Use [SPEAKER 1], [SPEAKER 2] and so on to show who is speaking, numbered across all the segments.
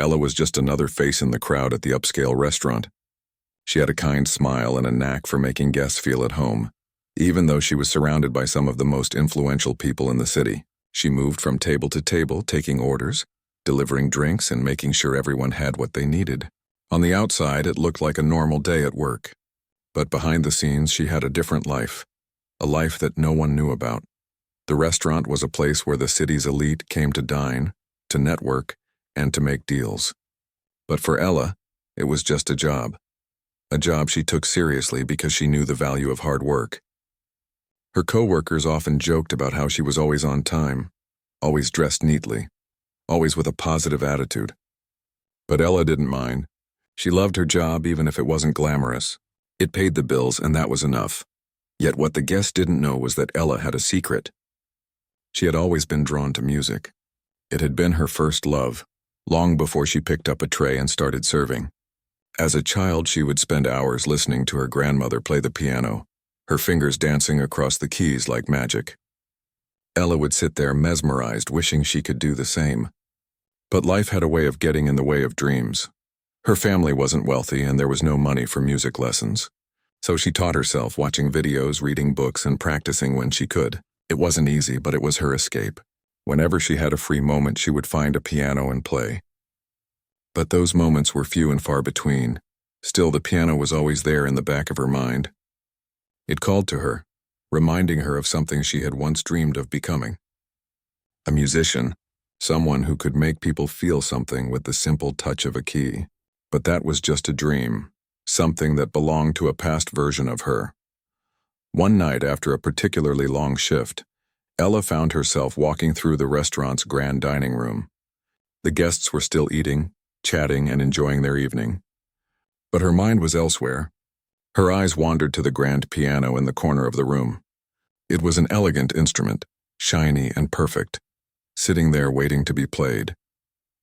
[SPEAKER 1] Ella was just another face in the crowd at the upscale restaurant. She had a kind smile and a knack for making guests feel at home. Even though she was surrounded by some of the most influential people in the city, she moved from table to table, taking orders, delivering drinks, and making sure everyone had what they needed. On the outside, it looked like a normal day at work. But behind the scenes, she had a different life, a life that no one knew about. The restaurant was a place where the city's elite came to dine, to network, and to make deals. But for Ella, it was just a job she took seriously because she knew the value of hard work. Her coworkers often joked about how she was always on time, always dressed neatly, always with a positive attitude. But Ella didn't mind. She loved her job even if it wasn't glamorous. It paid the bills, and that was enough. Yet what the guests didn't know was that Ella had a secret. She had always been drawn to music. It had been her first love, long before she picked up a tray and started serving. As a child, she would spend hours listening to her grandmother play the piano, her fingers dancing across the keys like magic. Ella would sit there mesmerized, wishing she could do the same. But life had a way of getting in the way of dreams. Her family wasn't wealthy, and there was no money for music lessons. So she taught herself, watching videos, reading books, and practicing when she could. It wasn't easy, but it was her escape. Whenever she had a free moment, she would find a piano and play. But those moments were few and far between. Still, the piano was always there in the back of her mind. It called to her, reminding her of something she had once dreamed of becoming. A musician, someone who could make people feel something with the simple touch of a key. But that was just a dream, something that belonged to a past version of her. One night, after a particularly long shift, Ella found herself walking through the restaurant's grand dining room. The guests were still eating, chatting, and enjoying their evening. But her mind was elsewhere. Her eyes wandered to the grand piano in the corner of the room. It was an elegant instrument, shiny and perfect, sitting there waiting to be played.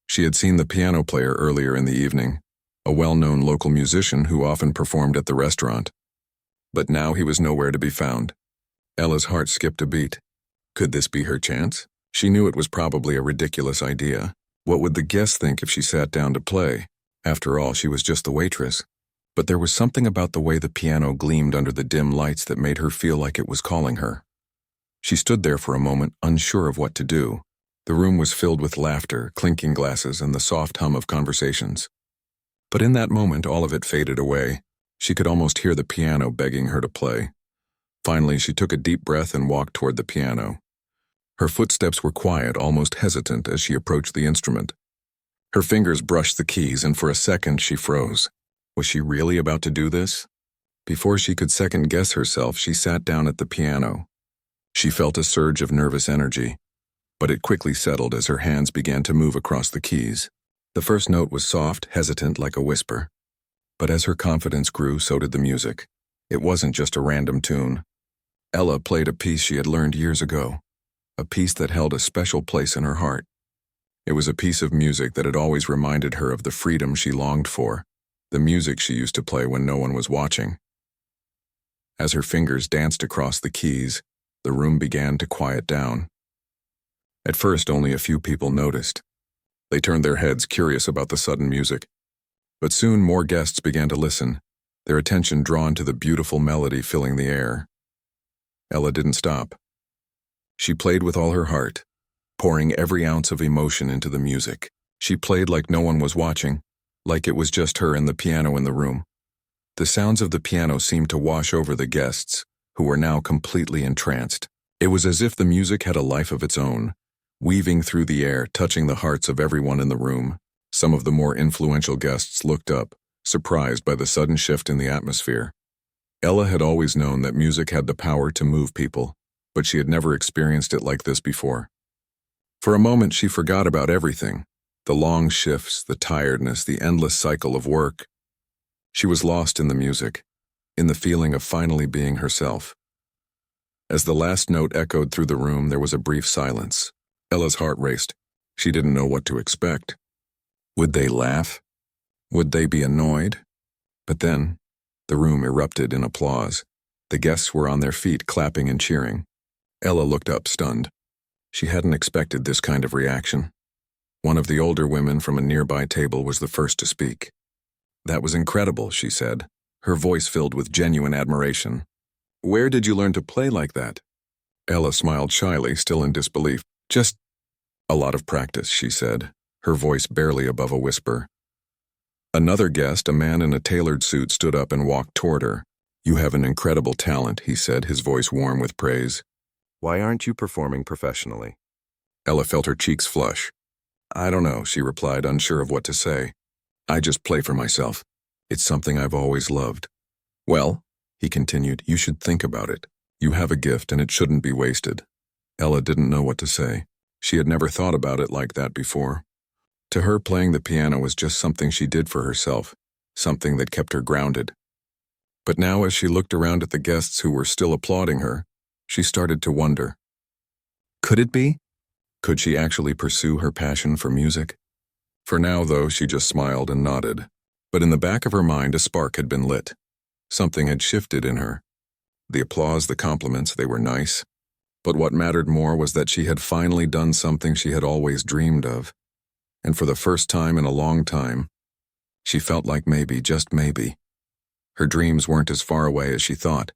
[SPEAKER 1] She had seen the piano player earlier in the evening, a well-known local musician who often performed at the restaurant. But now he was nowhere to be found. Ella's heart skipped a beat. Could this be her chance? She knew it was probably a ridiculous idea. What would the guests think if she sat down to play? After all, she was just the waitress. But there was something about the way the piano gleamed under the dim lights that made her feel like it was calling her. She stood there for a moment, unsure of what to do. The room was filled with laughter, clinking glasses, and the soft hum of conversations. But in that moment, all of it faded away. She could almost hear the piano begging her to play. Finally, she took a deep breath and walked toward the piano. Her footsteps were quiet, almost hesitant, as she approached the instrument. Her fingers brushed the keys, and for a second she froze. Was she really about to do this? Before she could second-guess herself, she sat down at the piano. She felt a surge of nervous energy, but it quickly settled as her hands began to move across the keys. The first note was soft, hesitant, like a whisper. But as her confidence grew, so did the music. It wasn't just a random tune. Ella played a piece she had learned years ago, a piece that held a special place in her heart. It was a piece of music that had always reminded her of the freedom she longed for, the music she used to play when no one was watching. As her fingers danced across the keys, the room began to quiet down. At first, only a few people noticed. They turned their heads, curious about the sudden music. But soon more guests began to listen, their attention drawn to the beautiful melody filling the air. Ella didn't stop. She played with all her heart, pouring every ounce of emotion into the music. She played like no one was watching, like it was just her and the piano in the room. The sounds of the piano seemed to wash over the guests, who were now completely entranced. It was as if the music had a life of its own, weaving through the air, touching the hearts of everyone in the room. Some of the more influential guests looked up, surprised by the sudden shift in the atmosphere. Ella had always known that music had the power to move people, but she had never experienced it like this before. For a moment, she forgot about everything. The long shifts, the tiredness, the endless cycle of work. She was lost in the music, in the feeling of finally being herself. As the last note echoed through the room, there was a brief silence. Ella's heart raced. She didn't know what to expect. Would they laugh? Would they be annoyed? But then, the room erupted in applause. The guests were on their feet, clapping and cheering. Ella looked up, stunned. She hadn't expected this kind of reaction. One of the older women from a nearby table was the first to speak. "That was incredible," she said, her voice filled with genuine admiration. "Where did you learn to play like that?" Ella smiled shyly, still in disbelief. "Just a lot of practice," she said, her voice barely above a whisper. Another guest, a man in a tailored suit, stood up and walked toward her. "You have an incredible talent," he said, his voice warm with praise. "Why aren't you performing professionally?" Ella felt her cheeks flush. "I don't know," she replied, unsure of what to say. "I just play for myself. It's something I've always loved." "Well," he continued, "you should think about it. You have a gift and it shouldn't be wasted." Ella didn't know what to say. She had never thought about it like that before. To her, playing the piano was just something she did for herself, something that kept her grounded. But now, as she looked around at the guests who were still applauding her, she started to wonder. Could it be? Could she actually pursue her passion for music? For now, though, she just smiled and nodded. But in the back of her mind, a spark had been lit. Something had shifted in her. The applause, the compliments, they were nice. But what mattered more was that she had finally done something she had always dreamed of. And for the first time in a long time, she felt like maybe, just maybe, her dreams weren't as far away as she thought.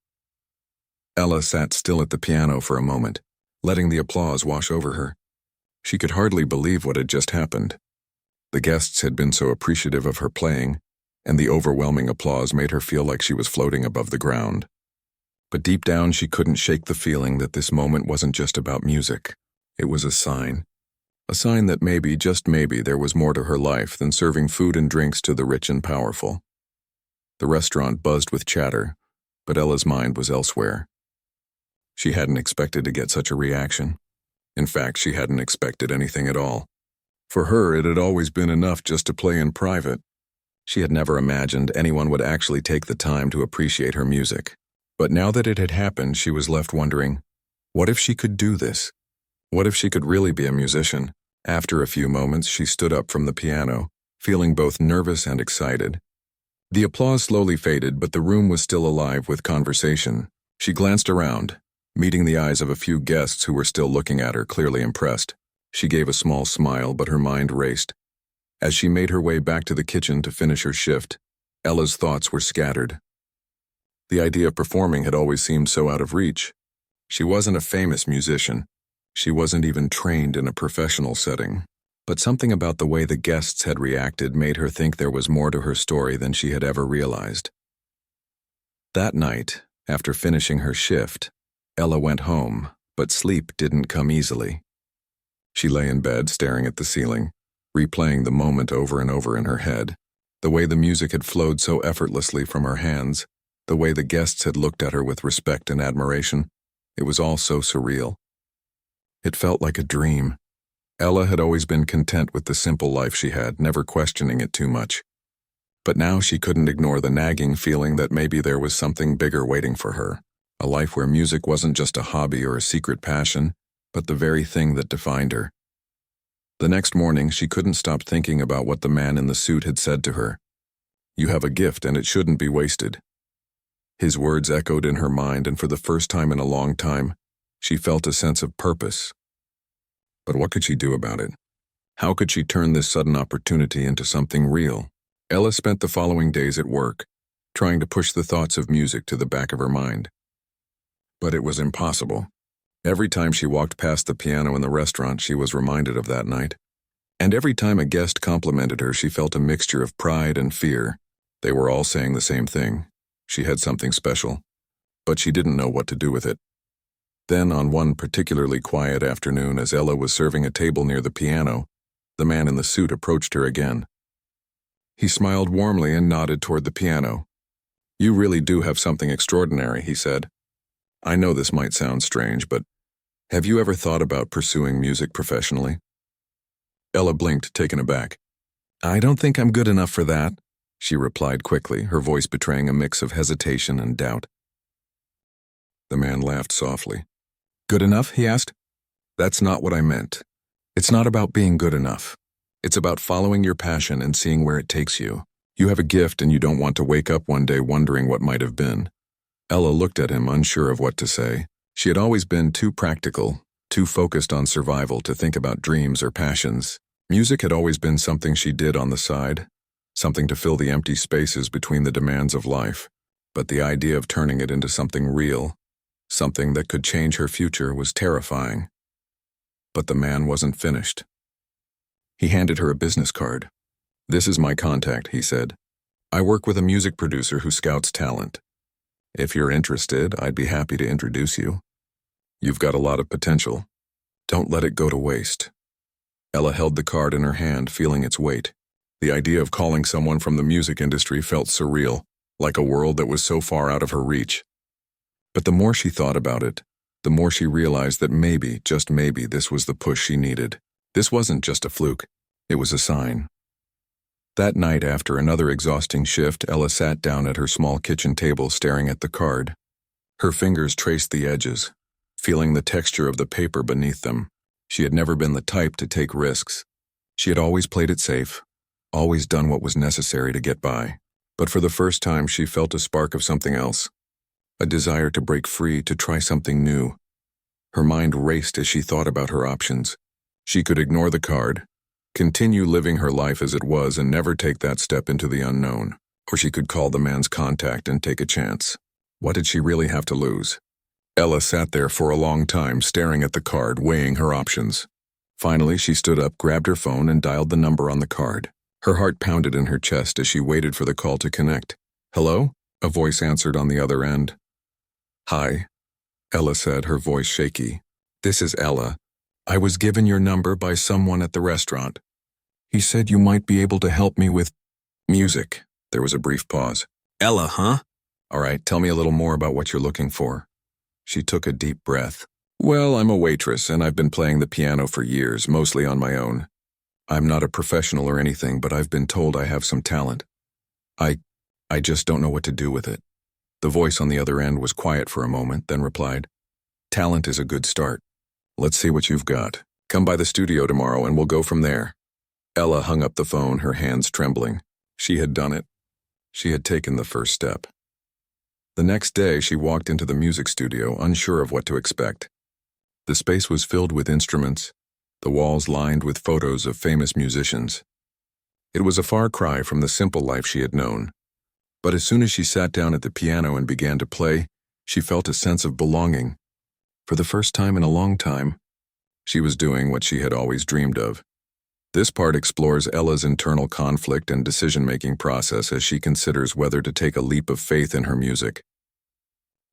[SPEAKER 1] Ella sat still at the piano for a moment, letting the applause wash over her. She could hardly believe what had just happened. The guests had been so appreciative of her playing, and the overwhelming applause made her feel like she was floating above the ground. But deep down, she couldn't shake the feeling that this moment wasn't just about music. It was a sign that maybe, just maybe, there was more to her life than serving food and drinks to the rich and powerful. The restaurant buzzed with chatter, but Ella's mind was elsewhere. She hadn't expected to get such a reaction. In fact, she hadn't expected anything at all. For her, it had always been enough just to play in private. She had never imagined anyone would actually take the time to appreciate her music. But now that it had happened, she was left wondering, what if she could do this? What if she could really be a musician? After a few moments, she stood up from the piano, feeling both nervous and excited. The applause slowly faded, but the room was still alive with conversation. She glanced around, meeting the eyes of a few guests who were still looking at her, clearly impressed. She gave a small smile, but her mind raced. As she made her way back to the kitchen to finish her shift, Ella's thoughts were scattered. The idea of performing had always seemed so out of reach. She wasn't a famous musician. She wasn't even trained in a professional setting. But something about the way the guests had reacted made her think there was more to her story than she had ever realized. That night, after finishing her shift, Ella went home, but sleep didn't come easily. She lay in bed, staring at the ceiling, replaying the moment over and over in her head, the way the music had flowed so effortlessly from her hands, the way the guests had looked at her with respect and admiration. It was all so surreal. It felt like a dream. Ella had always been content with the simple life she had, never questioning it too much. But now she couldn't ignore the nagging feeling that maybe there was something bigger waiting for her, a life where music wasn't just a hobby or a secret passion, but the very thing that defined her. The next morning, she couldn't stop thinking about what the man in the suit had said to her. "You have a gift and it shouldn't be wasted." His words echoed in her mind, and for the first time in a long time, she felt a sense of purpose. But what could she do about it? How could she turn this sudden opportunity into something real? Ella spent the following days at work, trying to push the thoughts of music to the back of her mind. But it was impossible. Every time she walked past the piano in the restaurant, she was reminded of that night. And every time a guest complimented her, she felt a mixture of pride and fear. They were all saying the same thing. She had something special, but she didn't know what to do with it. Then, on one particularly quiet afternoon, as Ella was serving a table near the piano, the man in the suit approached her again. He smiled warmly and nodded toward the piano. "You really do have something extraordinary," he said. "I know this might sound strange, but have you ever thought about pursuing music professionally?" Ella blinked, taken aback. "I don't think I'm good enough for that," she replied quickly, her voice betraying a mix of hesitation and doubt. The man laughed softly. "Good enough?" he asked. "That's not what I meant. It's not about being good enough. It's about following your passion and seeing where it takes you. You have a gift and you don't want to wake up one day wondering what might have been." Ella looked at him, unsure of what to say. She had always been too practical, too focused on survival to think about dreams or passions. Music had always been something she did on the side, something to fill the empty spaces between the demands of life. But the idea of turning it into something real, something that could change her future, was terrifying. But the man wasn't finished. He handed her a business card. "This is my contact," he said. "I work with a music producer who scouts talent. If you're interested, I'd be happy to introduce you. You've got a lot of potential. Don't let it go to waste." Ella held the card in her hand, feeling its weight. The idea of calling someone from the music industry felt surreal, like a world that was so far out of her reach. But the more she thought about it, the more she realized that maybe, just maybe, this was the push she needed. This wasn't just a fluke. It was a sign. That night, after another exhausting shift, Ella sat down at her small kitchen table staring at the card. Her fingers traced the edges, feeling the texture of the paper beneath them. She had never been the type to take risks. She had always played it safe, always done what was necessary to get by. But for the first time, she felt a spark of something else, a desire to break free, to try something new. Her mind raced as she thought about her options. She could ignore the card, continue living her life as it was, and never take that step into the unknown. Or she could call the man's contact and take a chance. What did she really have to lose? Ella sat there for a long time, staring at the card, weighing her options. Finally, she stood up, grabbed her phone, and dialed the number on the card. Her heart pounded in her chest as she waited for the call to connect. "Hello?" a voice answered on the other end. "Hi," Ella said, her voice shaky. "This is Ella. I was given your number by someone at the restaurant. He said you might be able to help me with music." There was a brief pause. "Ella, huh? All right, tell me a little more about what you're looking for." She took a deep breath. "Well, I'm a waitress, and I've been playing the piano for years, mostly on my own. I'm not a professional or anything, but I've been told I have some talent. I just don't know what to do with it." The voice on the other end was quiet for a moment, then replied, "Talent is a good start. Let's see what you've got. Come by the studio tomorrow and we'll go from there." Ella hung up the phone, her hands trembling. She had done it. She had taken the first step. The next day, she walked into the music studio, unsure of what to expect. The space was filled with instruments, the walls lined with photos of famous musicians. It was a far cry from the simple life she had known. But as soon as she sat down at the piano and began to play, she felt a sense of belonging. For the first time in a long time, she was doing what she had always dreamed of. This part explores Ella's internal conflict and decision-making process as she considers whether to take a leap of faith in her music.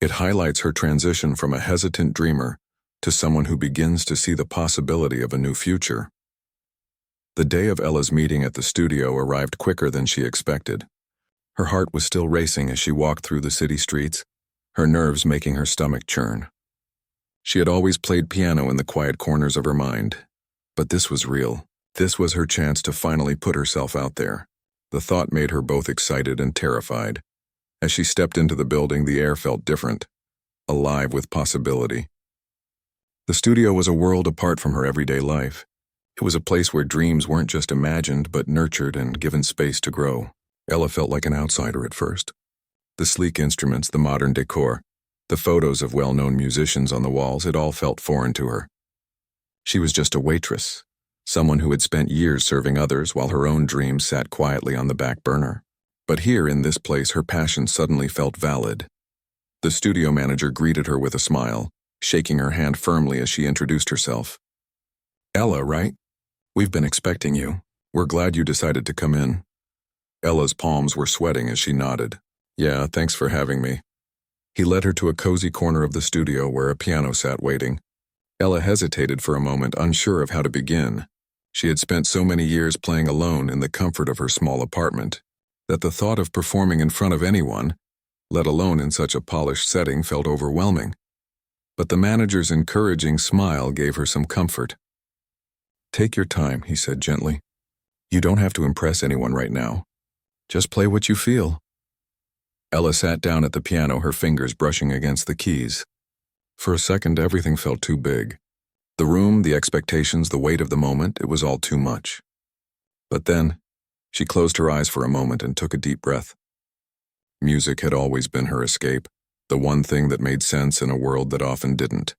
[SPEAKER 1] It highlights her transition from a hesitant dreamer to someone who begins to see the possibility of a new future. The day of Ella's meeting at the studio arrived quicker than she expected. Her heart was still racing as she walked through the city streets, her nerves making her stomach churn. She had always played piano in the quiet corners of her mind, but this was real. This was her chance to finally put herself out there. The thought made her both excited and terrified. As she stepped into the building, the air felt different, alive with possibility. The studio was a world apart from her everyday life. It was a place where dreams weren't just imagined, but nurtured and given space to grow. Ella felt like an outsider at first. The sleek instruments, the modern decor, the photos of well-known musicians on the walls, it all felt foreign to her. She was just a waitress, someone who had spent years serving others while her own dreams sat quietly on the back burner. But here in this place, her passion suddenly felt valid. The studio manager greeted her with a smile, shaking her hand firmly as she introduced herself. "Ella, right? We've been expecting you. We're glad you decided to come in." Ella's palms were sweating as she nodded. "Yeah, thanks for having me." He led her to a cozy corner of the studio where a piano sat waiting. Ella hesitated for a moment, unsure of how to begin. She had spent so many years playing alone in the comfort of her small apartment that the thought of performing in front of anyone, let alone in such a polished setting, felt overwhelming. But the manager's encouraging smile gave her some comfort. "Take your time," he said gently. "You don't have to impress anyone right now. Just play what you feel." Ella sat down at the piano, her fingers brushing against the keys. For a second, everything felt too big. The room, the expectations, the weight of the moment, it was all too much. But then, she closed her eyes for a moment and took a deep breath. Music had always been her escape, the one thing that made sense in a world that often didn't.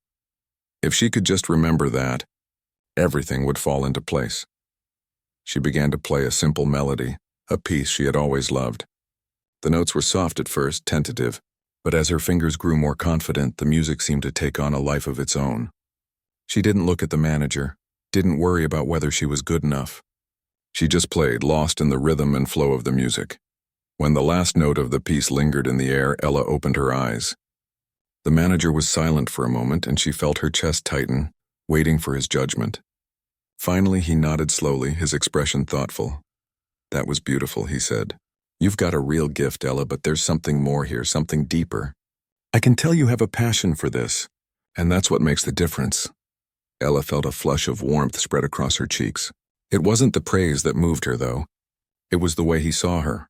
[SPEAKER 1] If she could just remember that, everything would fall into place. She began to play a simple melody, a piece she had always loved. The notes were soft at first, tentative, but as her fingers grew more confident, the music seemed to take on a life of its own. She didn't look at the manager, didn't worry about whether she was good enough. She just played, lost in the rhythm and flow of the music. When the last note of the piece lingered in the air, Ella opened her eyes. The manager was silent for a moment, and she felt her chest tighten, waiting for his judgment. Finally, he nodded slowly, his expression thoughtful. "That was beautiful," he said. "You've got a real gift, Ella, but there's something more here, something deeper. I can tell you have a passion for this, and that's what makes the difference." Ella felt a flush of warmth spread across her cheeks. It wasn't the praise that moved her, though. It was the way he saw her,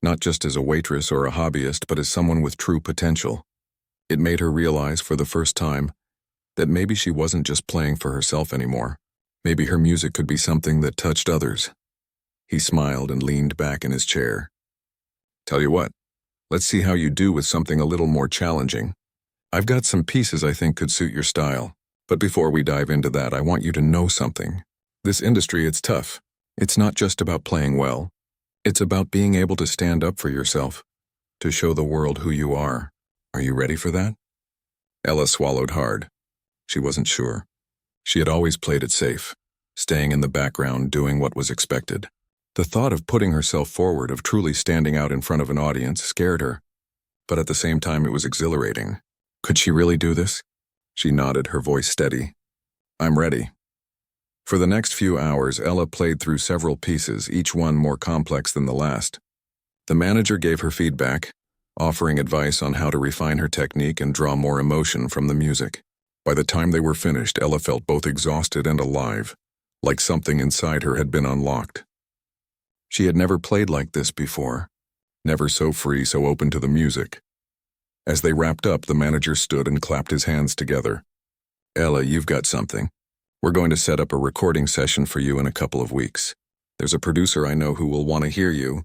[SPEAKER 1] not just as a waitress or a hobbyist, but as someone with true potential. It made her realize, for the first time, that maybe she wasn't just playing for herself anymore. Maybe her music could be something that touched others. He smiled and leaned back in his chair. "Tell you what, let's see how you do with something a little more challenging. I've got some pieces I think could suit your style. But before we dive into that, I want you to know something. This industry, it's tough. It's not just about playing well. It's about being able to stand up for yourself, to show the world who you are. Are you ready for that?" Ella swallowed hard. She wasn't sure. She had always played it safe, staying in the background, doing what was expected. The thought of putting herself forward, of truly standing out in front of an audience, scared her. But at the same time, it was exhilarating. Could she really do this? She nodded, her voice steady. "I'm ready." For the next few hours, Ella played through several pieces, each one more complex than the last. The manager gave her feedback, offering advice on how to refine her technique and draw more emotion from the music. By the time they were finished, Ella felt both exhausted and alive, like something inside her had been unlocked. She had never played like this before, never so free, so open to the music. As they wrapped up, the manager stood and clapped his hands together. "Ella, you've got something. We're going to set up a recording session for you in a couple of weeks. There's a producer I know who will want to hear you.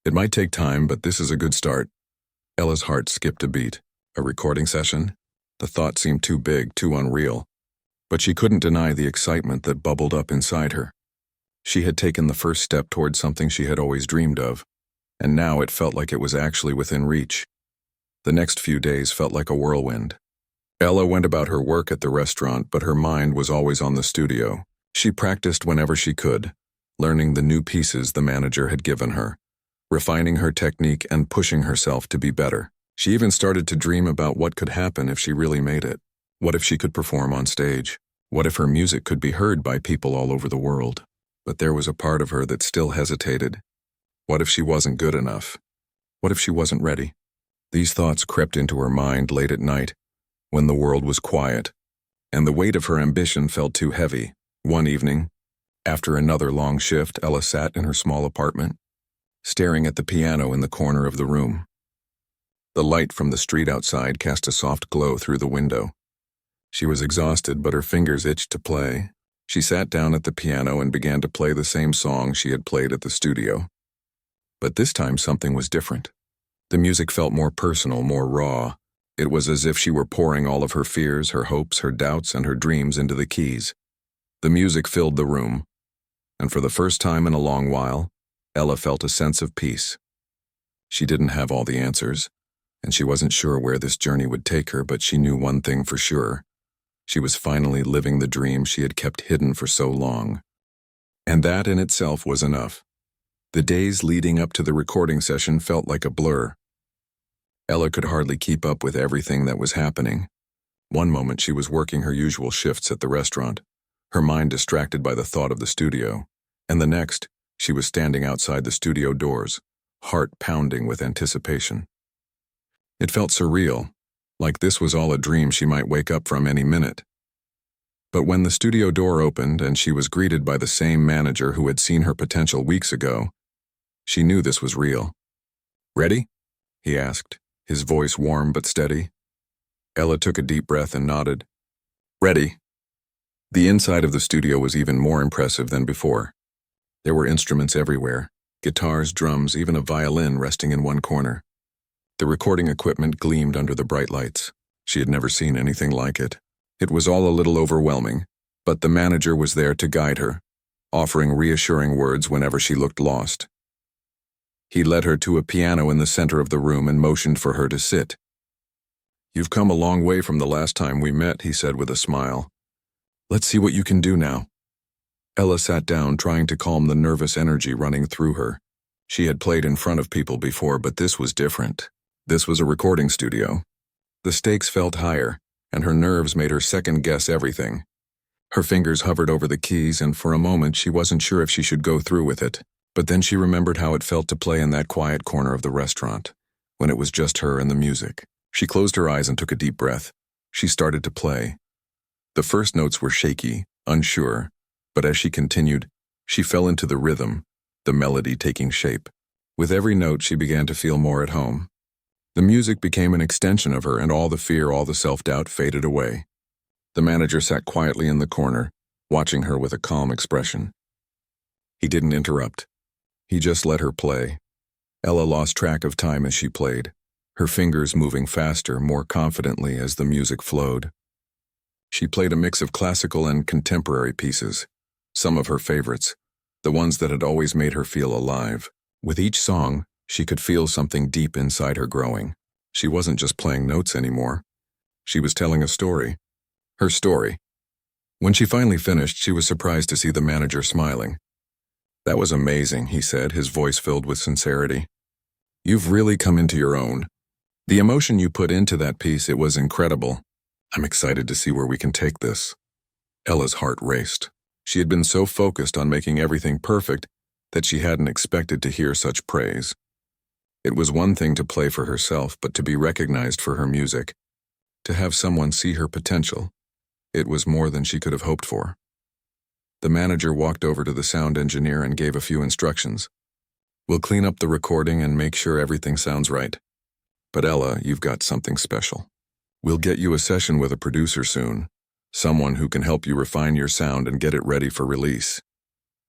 [SPEAKER 1] It might take time, but this is a good start." Ella's heart skipped a beat. A recording session? The thought seemed too big, too unreal. But she couldn't deny the excitement that bubbled up inside her. She had taken the first step toward something she had always dreamed of, and now it felt like it was actually within reach. The next few days felt like a whirlwind. Ella went about her work at the restaurant, but her mind was always on the studio. She practiced whenever she could, learning the new pieces the manager had given her, refining her technique and pushing herself to be better. She even started to dream about what could happen if she really made it. What if she could perform on stage? What if her music could be heard by people all over the world? But there was a part of her that still hesitated. What if she wasn't good enough? What if she wasn't ready? These thoughts crept into her mind late at night, when the world was quiet, and the weight of her ambition felt too heavy. One evening, after another long shift, Ella sat in her small apartment, staring at the piano in the corner of the room. The light from the street outside cast a soft glow through the window. She was exhausted, but her fingers itched to play. She sat down at the piano and began to play the same song she had played at the studio. But this time something was different. The music felt more personal, more raw. It was as if she were pouring all of her fears, her hopes, her doubts, and her dreams into the keys. The music filled the room, and for the first time in a long while, Ella felt a sense of peace. She didn't have all the answers, and she wasn't sure where this journey would take her, but she knew one thing for sure. She was finally living the dream she had kept hidden for so long. And that in itself was enough. The days leading up to the recording session felt like a blur. Ella could hardly keep up with everything that was happening. One moment she was working her usual shifts at the restaurant, her mind distracted by the thought of the studio, and the next, she was standing outside the studio doors, heart pounding with anticipation. It felt surreal, like this was all a dream she might wake up from any minute. But when the studio door opened and she was greeted by the same manager who had seen her potential weeks ago, she knew this was real. "Ready?" he asked, his voice warm but steady. Ella took a deep breath and nodded. "Ready." The inside of the studio was even more impressive than before. There were instruments everywhere, guitars, drums, even a violin resting in one corner. The recording equipment gleamed under the bright lights. She had never seen anything like it. It was all a little overwhelming, but the manager was there to guide her, offering reassuring words whenever she looked lost. He led her to a piano in the center of the room and motioned for her to sit. "You've come a long way from the last time we met," he said with a smile. "Let's see what you can do now." Ella sat down, trying to calm the nervous energy running through her. She had played in front of people before, but this was different. This was a recording studio. The stakes felt higher, and her nerves made her second-guess everything. Her fingers hovered over the keys, and for a moment she wasn't sure if she should go through with it. But then she remembered how it felt to play in that quiet corner of the restaurant, when it was just her and the music. She closed her eyes and took a deep breath. She started to play. The first notes were shaky, unsure, but as she continued, she fell into the rhythm, the melody taking shape. With every note, she began to feel more at home. The music became an extension of her, and all the fear, all the self-doubt faded away. The manager sat quietly in the corner, watching her with a calm expression. He didn't interrupt. He just let her play. Ella lost track of time as she played, her fingers moving faster, more confidently as the music flowed. She played a mix of classical and contemporary pieces, some of her favorites, the ones that had always made her feel alive. With each song, she could feel something deep inside her growing. She wasn't just playing notes anymore. She was telling a story. Her story. When she finally finished, she was surprised to see the manager smiling. "That was amazing," he said, his voice filled with sincerity. "You've really come into your own. The emotion you put into that piece, it was incredible. I'm excited to see where we can take this." Ella's heart raced. She had been so focused on making everything perfect that she hadn't expected to hear such praise. It was one thing to play for herself, but to be recognized for her music, to have someone see her potential, it was more than she could have hoped for. The manager walked over to the sound engineer and gave a few instructions. "We'll clean up the recording and make sure everything sounds right. But Ella, you've got something special. We'll get you a session with a producer soon, someone who can help you refine your sound and get it ready for release."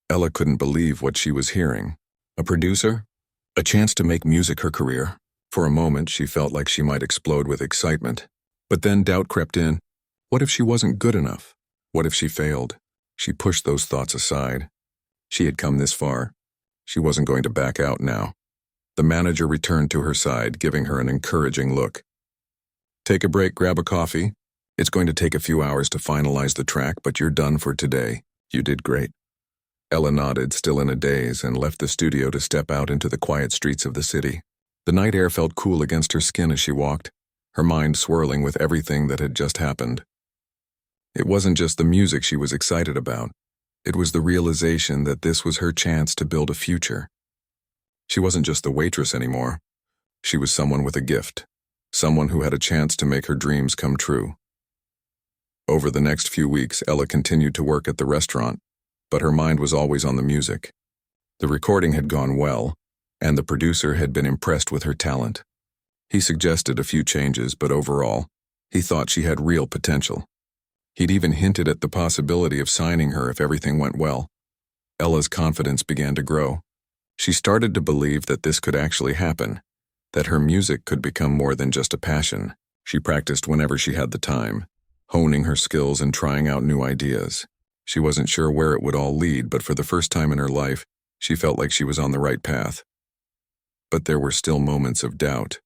[SPEAKER 1] Ella couldn't believe what she was hearing. A producer? A chance to make music her career? For a moment, she felt like she might explode with excitement. But then doubt crept in. What if she wasn't good enough? What if she failed? She pushed those thoughts aside. She had come this far. She wasn't going to back out now. The manager returned to her side, giving her an encouraging look. "Take a break, grab a coffee. It's going to take a few hours to finalize the track, but you're done for today. You did great." Ella nodded, still in a daze, and left the studio to step out into the quiet streets of the city. The night air felt cool against her skin as she walked, her mind swirling with everything that had just happened. It wasn't just the music she was excited about. It was the realization that this was her chance to build a future. She wasn't just the waitress anymore. She was someone with a gift, someone who had a chance to make her dreams come true. Over the next few weeks, Ella continued to work at the restaurant, but her mind was always on the music. The recording had gone well, and the producer had been impressed with her talent. He suggested a few changes, but overall, he thought she had real potential. He'd even hinted at the possibility of signing her if everything went well. Ella's confidence began to grow. She started to believe that this could actually happen, that her music could become more than just a passion. She practiced whenever she had the time, honing her skills and trying out new ideas. She wasn't sure where it would all lead, but for the first time in her life, she felt like she was on the right path. But there were still moments of doubt.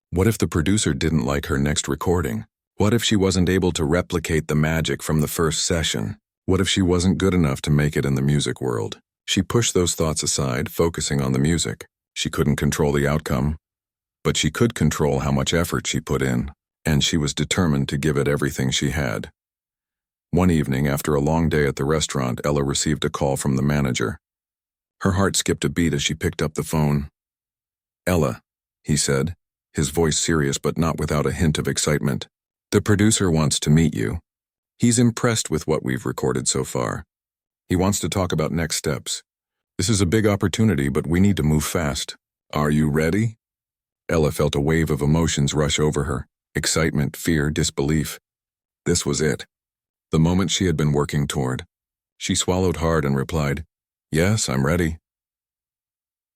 [SPEAKER 1] What if the producer didn't like her next recording? What if she wasn't able to replicate the magic from the first session? What if she wasn't good enough to make it in the music world? She pushed those thoughts aside, focusing on the music. She couldn't control the outcome, but she could control how much effort she put in, and she was determined to give it everything she had. One evening, after a long day at the restaurant, Ella received a call from the manager. Her heart skipped a beat as she picked up the phone. "Ella," he said, his voice serious but not without a hint of excitement. "The producer wants to meet you. He's impressed with what we've recorded so far. He wants to talk about next steps. This is a big opportunity, but we need to move fast. Are you ready?" Ella felt a wave of emotions rush over her. Excitement, fear, disbelief. This was it. The moment she had been working toward. She swallowed hard and replied, "Yes, I'm ready."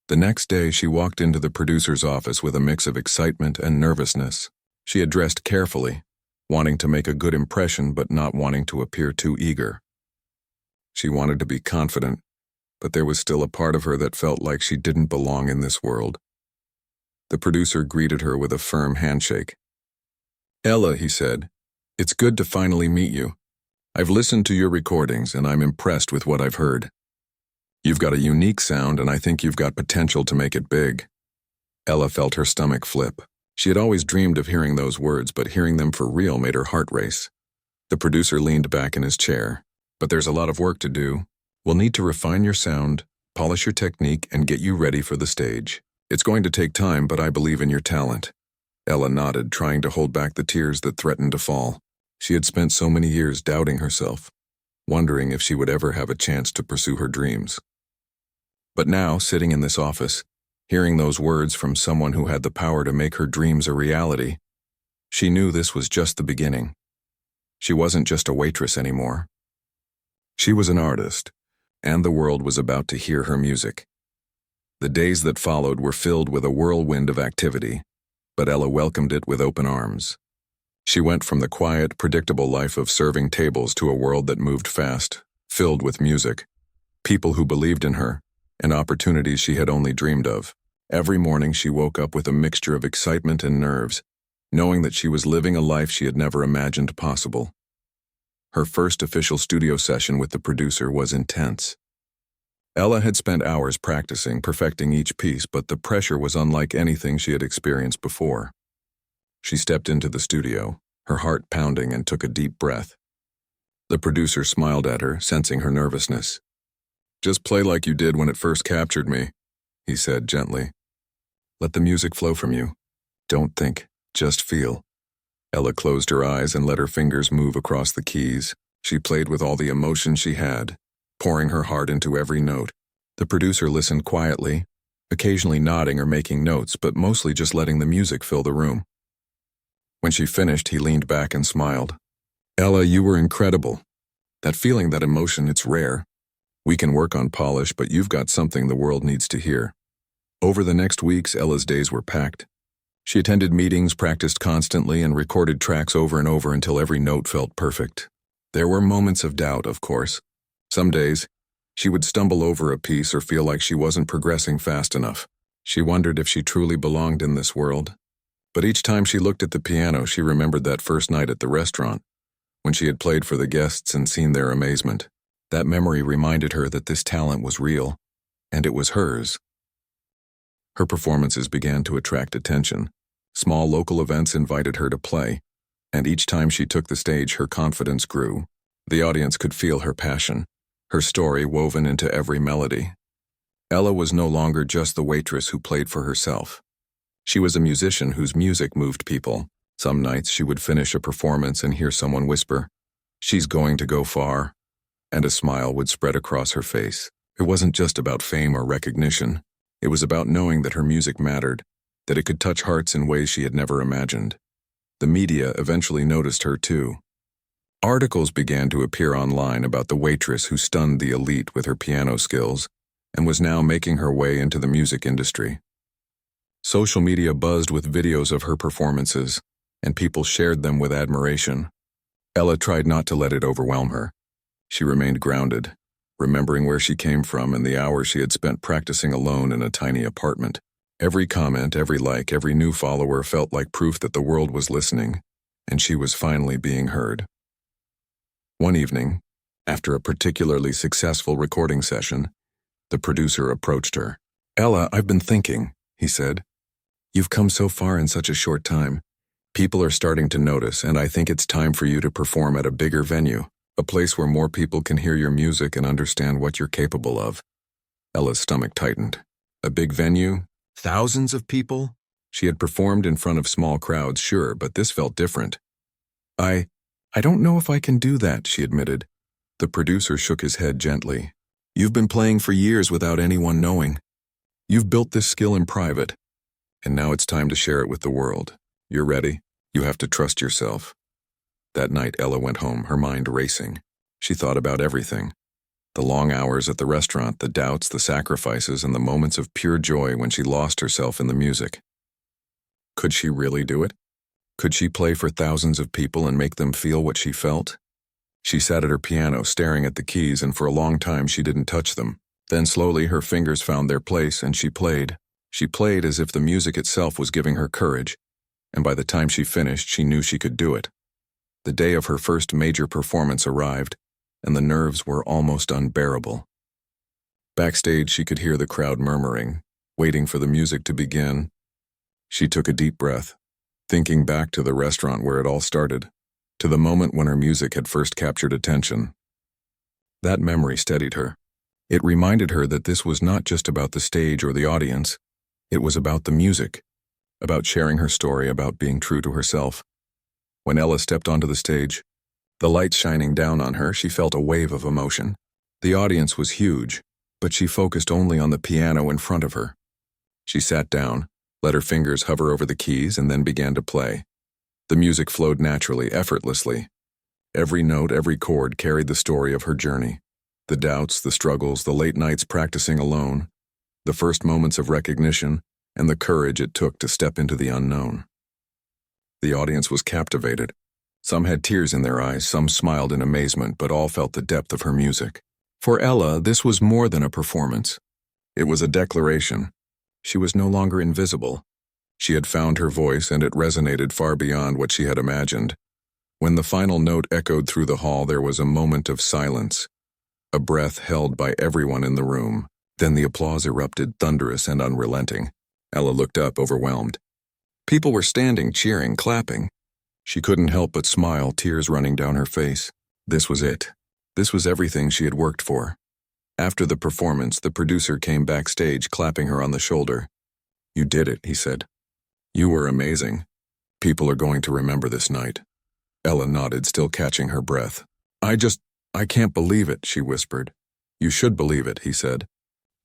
[SPEAKER 1] The next day, she walked into the producer's office with a mix of excitement and nervousness. She had dressed carefully, wanting to make a good impression but not wanting to appear too eager. She wanted to be confident, but there was still a part of her that felt like she didn't belong in this world. The producer greeted her with a firm handshake. "Ella," he said, "it's good to finally meet you. I've listened to your recordings and I'm impressed with what I've heard. You've got a unique sound and I think you've got potential to make it big." Ella felt her stomach flip. She had always dreamed of hearing those words, but hearing them for real made her heart race. The producer leaned back in his chair. "But there's a lot of work to do. We'll need to refine your sound, polish your technique, and get you ready for the stage. It's going to take time, but I believe in your talent." Ella nodded, trying to hold back the tears that threatened to fall. She had spent so many years doubting herself, wondering if she would ever have a chance to pursue her dreams. But now, sitting in this office, hearing those words from someone who had the power to make her dreams a reality, she knew this was just the beginning. She wasn't just a waitress anymore. She was an artist, and the world was about to hear her music. The days that followed were filled with a whirlwind of activity, but Ella welcomed it with open arms. She went from the quiet, predictable life of serving tables to a world that moved fast, filled with music, people who believed in her, and opportunities she had only dreamed of. Every morning she woke up with a mixture of excitement and nerves, knowing that she was living a life she had never imagined possible. Her first official studio session with the producer was intense. Ella had spent hours practicing, perfecting each piece, but the pressure was unlike anything she had experienced before. She stepped into the studio, her heart pounding, and took a deep breath. The producer smiled at her, sensing her nervousness. "Just play like you did when it first captured me," he said gently. "Let the music flow from you. Don't think, just feel." Ella closed her eyes and let her fingers move across the keys. She played with all the emotion she had, pouring her heart into every note. The producer listened quietly, occasionally nodding or making notes, but mostly just letting the music fill the room. When she finished, he leaned back and smiled. "Ella, you were incredible. That feeling, that emotion, it's rare. We can work on polish, but you've got something the world needs to hear." Over the next weeks, Ella's days were packed. She attended meetings, practiced constantly, and recorded tracks over and over until every note felt perfect. There were moments of doubt, of course. Some days, she would stumble over a piece or feel like she wasn't progressing fast enough. She wondered if she truly belonged in this world. But each time she looked at the piano, she remembered that first night at the restaurant, when she had played for the guests and seen their amazement. That memory reminded her that this talent was real, and it was hers. Her performances began to attract attention. Small local events invited her to play, and each time she took the stage, her confidence grew. The audience could feel her passion, her story woven into every melody. Ella was no longer just the waitress who played for herself. She was a musician whose music moved people. Some nights she would finish a performance and hear someone whisper, "She's going to go far," and a smile would spread across her face. It wasn't just about fame or recognition. It was about knowing that her music mattered, that it could touch hearts in ways she had never imagined. The media eventually noticed her too. Articles began to appear online about the waitress who stunned the elite with her piano skills and was now making her way into the music industry. Social media buzzed with videos of her performances, and people shared them with admiration. Ella tried not to let it overwhelm her. She remained grounded, remembering where she came from and the hours she had spent practicing alone in a tiny apartment. Every comment, every like, every new follower felt like proof that the world was listening, and she was finally being heard. One evening, after a particularly successful recording session, the producer approached her. "Ella, I've been thinking," he said. "You've come so far in such a short time. People are starting to notice, and I think it's time for you to perform at a bigger venue, a place where more people can hear your music and understand what you're capable of." Ella's stomach tightened. A big venue? Thousands of people? She had performed in front of small crowds, sure, but this felt different. I don't know if I can do that," she admitted. The producer shook his head gently. "You've been playing for years without anyone knowing. You've built this skill in private, and now it's time to share it with the world. You're ready. You have to trust yourself." That night, Ella went home, her mind racing. She thought about everything. The long hours at the restaurant, the doubts, the sacrifices, and the moments of pure joy when she lost herself in the music. Could she really do it? Could she play for thousands of people and make them feel what she felt? She sat at her piano staring at the keys, and for a long time she didn't touch them. Then slowly her fingers found their place and she played. She played as if the music itself was giving her courage, and by the time she finished she knew she could do it. The day of her first major performance arrived, and the nerves were almost unbearable. Backstage she could hear the crowd murmuring, waiting for the music to begin. She took a deep breath, thinking back to the restaurant where it all started, to the moment when her music had first captured attention. That memory steadied her. It reminded her that this was not just about the stage or the audience. It was about the music, about sharing her story, about being true to herself. When Ella stepped onto the stage, the lights shining down on her, she felt a wave of emotion. The audience was huge, but she focused only on the piano in front of her. She sat down, let her fingers hover over the keys, and then began to play. The music flowed naturally, effortlessly. Every note, every chord carried the story of her journey. The doubts, the struggles, the late nights practicing alone, the first moments of recognition, and the courage it took to step into the unknown. The audience was captivated. Some had tears in their eyes, some smiled in amazement, but all felt the depth of her music. For Ella, this was more than a performance. It was a declaration. She was no longer invisible. She had found her voice, and it resonated far beyond what she had imagined. When the final note echoed through the hall, there was a moment of silence, a breath held by everyone in the room. Then the applause erupted, thunderous and unrelenting. Ella looked up, overwhelmed. People were standing, cheering, clapping. She couldn't help but smile, tears running down her face. This was it. This was everything she had worked for. After the performance, the producer came backstage, clapping her on the shoulder. "You did it," he said. "You were amazing. People are going to remember this night." Ella nodded, still catching her breath. I can't believe it," she whispered. "You should believe it," he said.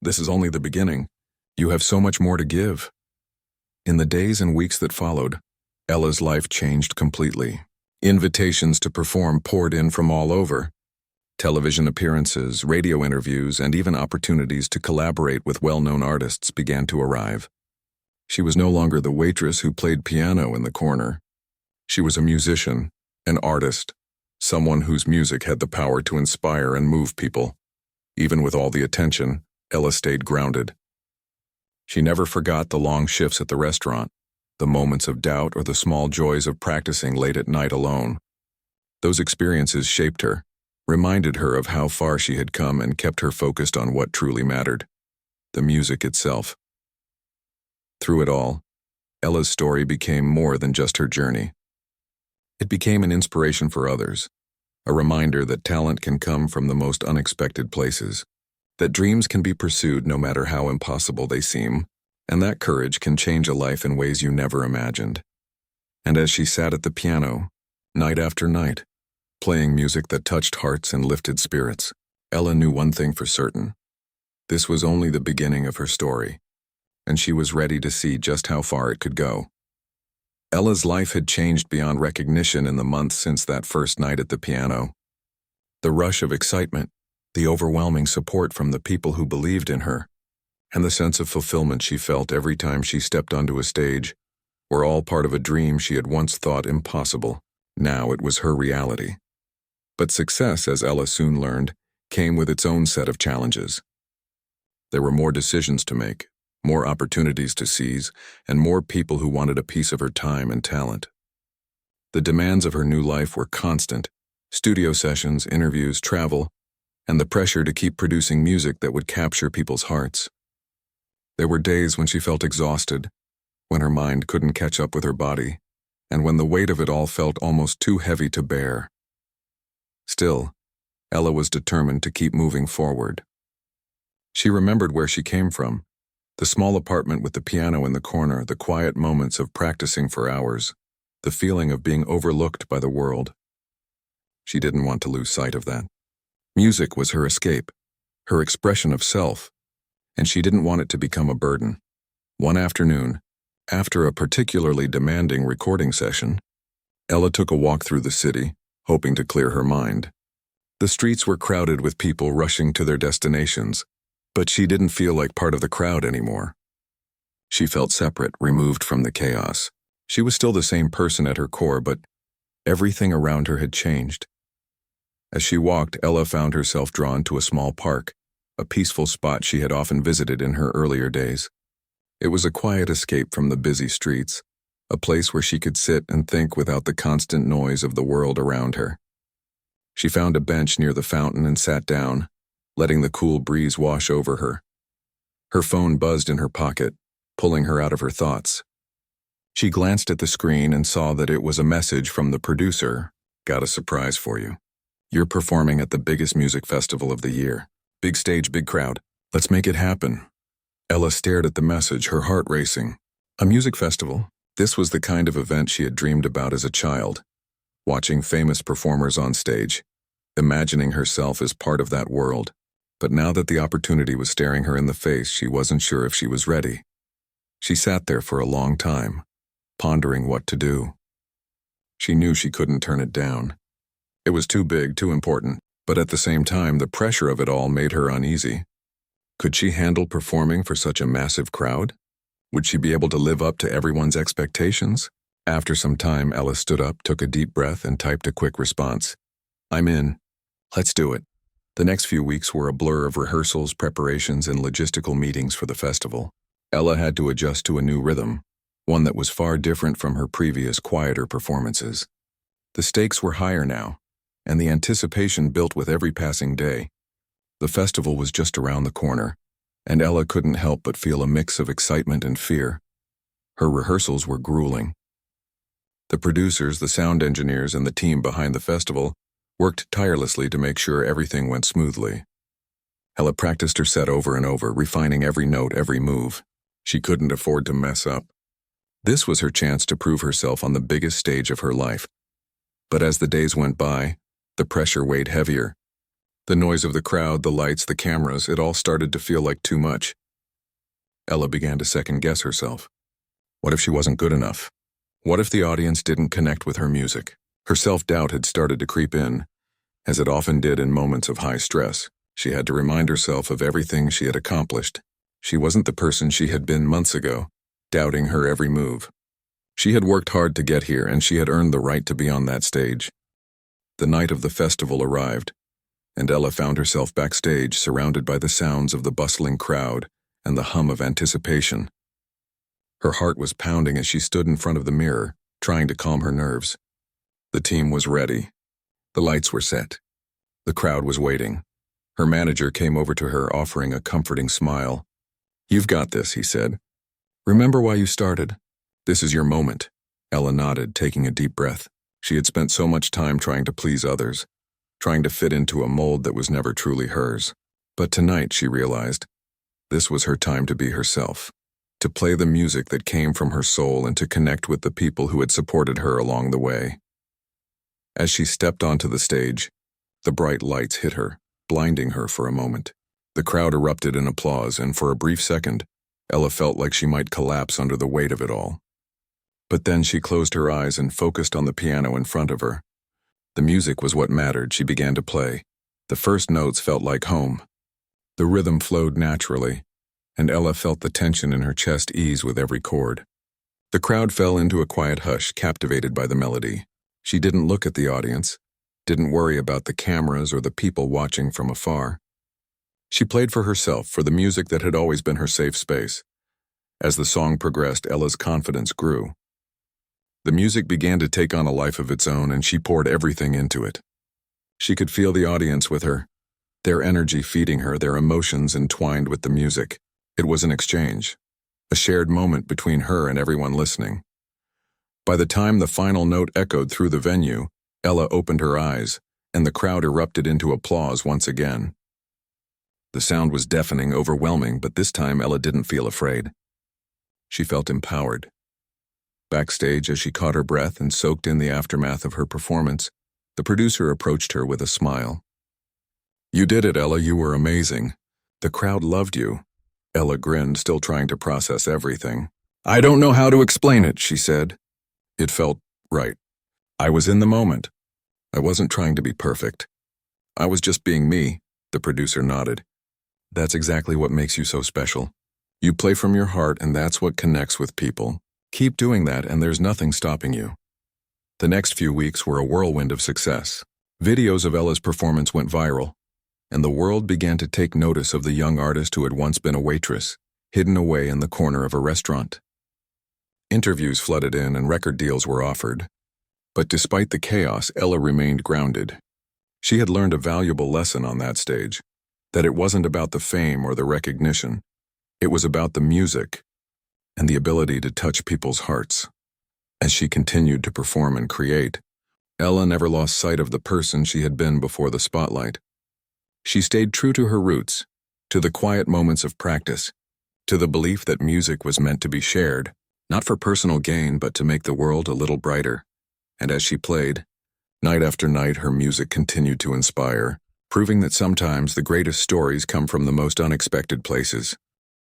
[SPEAKER 1] "This is only the beginning. You have so much more to give." In the days and weeks that followed, Ella's life changed completely. Invitations to perform poured in from all over. Television appearances, radio interviews, and even opportunities to collaborate with well-known artists began to arrive. She was no longer the waitress who played piano in the corner. She was a musician, an artist, someone whose music had the power to inspire and move people. Even with all the attention, Ella stayed grounded. She never forgot the long shifts at the restaurant, the moments of doubt, or the small joys of practicing late at night alone. Those experiences shaped her, reminded her of how far she had come, and kept her focused on what truly mattered: the music itself. Through it all, Ella's story became more than just her journey. It became an inspiration for others, a reminder that talent can come from the most unexpected places, that dreams can be pursued no matter how impossible they seem, and that courage can change a life in ways you never imagined. And as she sat at the piano, night after night, playing music that touched hearts and lifted spirits, Ella knew one thing for certain. This was only the beginning of her story, and she was ready to see just how far it could go. Ella's life had changed beyond recognition in the months since that first night at the piano. The rush of excitement, the overwhelming support from the people who believed in her, and the sense of fulfillment she felt every time she stepped onto a stage were all part of a dream she had once thought impossible. Now it was her reality. But success, as Ella soon learned, came with its own set of challenges. There were more decisions to make, more opportunities to seize, and more people who wanted a piece of her time and talent. The demands of her new life were constant: studio sessions, interviews, travel, and the pressure to keep producing music that would capture people's hearts. There were days when she felt exhausted, when her mind couldn't catch up with her body, and when the weight of it all felt almost too heavy to bear. Still, Ella was determined to keep moving forward. She remembered where she came from: the small apartment with the piano in the corner, the quiet moments of practicing for hours, the feeling of being overlooked by the world. She didn't want to lose sight of that. Music was her escape, her expression of self, and she didn't want it to become a burden. One afternoon, after a particularly demanding recording session, Ella took a walk through the city, hoping to clear her mind. The streets were crowded with people rushing to their destinations, but she didn't feel like part of the crowd anymore. She felt separate, removed from the chaos. She was still the same person at her core, but everything around her had changed. As she walked, Ella found herself drawn to a small park, a peaceful spot she had often visited in her earlier days. It was a quiet escape from the busy streets, a place where she could sit and think without the constant noise of the world around her. She found a bench near the fountain and sat down, letting the cool breeze wash over her. Her phone buzzed in her pocket, pulling her out of her thoughts. She glanced at the screen and saw that it was a message from the producer. "Got a surprise for you. You're performing at the biggest music festival of the year. Big stage, big crowd. Let's make it happen." Ella stared at the message, her heart racing. A music festival? This was the kind of event she had dreamed about as a child, watching famous performers on stage, imagining herself as part of that world. But now that the opportunity was staring her in the face, she wasn't sure if she was ready. She sat there for a long time, pondering what to do. She knew she couldn't turn it down. It was too big, too important, but at the same time, the pressure of it all made her uneasy. Could she handle performing for such a massive crowd? Would she be able to live up to everyone's expectations? After some time, Ella stood up, took a deep breath, and typed a quick response. "I'm in. Let's do it." The next few weeks were a blur of rehearsals, preparations, and logistical meetings for the festival. Ella had to adjust to a new rhythm, one that was far different from her previous quieter performances. The stakes were higher now, and the anticipation built with every passing day. The festival was just around the corner, and Ella couldn't help but feel a mix of excitement and fear. Her rehearsals were grueling. The producers, the sound engineers, and the team behind the festival worked tirelessly to make sure everything went smoothly. Ella practiced her set over and over, refining every note, every move. She couldn't afford to mess up. This was her chance to prove herself on the biggest stage of her life. But as the days went by, the pressure weighed heavier. The noise of the crowd, the lights, the cameras, it all started to feel like too much. Ella began to second-guess herself. What if she wasn't good enough? What if the audience didn't connect with her music? Her self-doubt had started to creep in, as it often did in moments of high stress. She had to remind herself of everything she had accomplished. She wasn't the person she had been months ago, doubting her every move. She had worked hard to get here, and she had earned the right to be on that stage. The night of the festival arrived, and Ella found herself backstage, surrounded by the sounds of the bustling crowd and the hum of anticipation. Her heart was pounding as she stood in front of the mirror, trying to calm her nerves. The team was ready. The lights were set. The crowd was waiting. Her manager came over to her, offering a comforting smile. "You've got this," he said. "Remember why you started. This is your moment." Ella nodded, taking a deep breath. She had spent so much time trying to please others, trying to fit into a mold that was never truly hers. But tonight, she realized, this was her time to be herself, to play the music that came from her soul and to connect with the people who had supported her along the way. As she stepped onto the stage, the bright lights hit her, blinding her for a moment. The crowd erupted in applause, and for a brief second, Ella felt like she might collapse under the weight of it all. But then she closed her eyes and focused on the piano in front of her. The music was what mattered. She began to play. The first notes felt like home. The rhythm flowed naturally, and Ella felt the tension in her chest ease with every chord. The crowd fell into a quiet hush, captivated by the melody. She didn't look at the audience, didn't worry about the cameras or the people watching from afar. She played for herself, for the music that had always been her safe space. As the song progressed, Ella's confidence grew. The music began to take on a life of its own, and she poured everything into it. She could feel the audience with her, their energy feeding her, their emotions entwined with the music. It was an exchange, a shared moment between her and everyone listening. By the time the final note echoed through the venue, Ella opened her eyes, and the crowd erupted into applause once again. The sound was deafening, overwhelming, but this time Ella didn't feel afraid. She felt empowered. Backstage, as she caught her breath and soaked in the aftermath of her performance, the producer approached her with a smile. "You did it, Ella. You were amazing. The crowd loved you." Ella grinned, still trying to process everything. "I don't know how to explain it," she said. "It felt right. I was in the moment. I wasn't trying to be perfect. I was just being me." The producer nodded. "That's exactly what makes you so special. You play from your heart, and that's what connects with people. Keep doing that, and there's nothing stopping you." The next few weeks were a whirlwind of success. Videos of Ella's performance went viral, and the world began to take notice of the young artist who had once been a waitress, hidden away in the corner of a restaurant. Interviews flooded in and record deals were offered. But despite the chaos, Ella remained grounded. She had learned a valuable lesson on that stage, that it wasn't about the fame or the recognition. It was about the music and the ability to touch people's hearts. As she continued to perform and create, Ella never lost sight of the person she had been before the spotlight. She stayed true to her roots, to the quiet moments of practice, to the belief that music was meant to be shared, not for personal gain but to make the world a little brighter. And as she played, night after night her music continued to inspire, proving that sometimes the greatest stories come from the most unexpected places.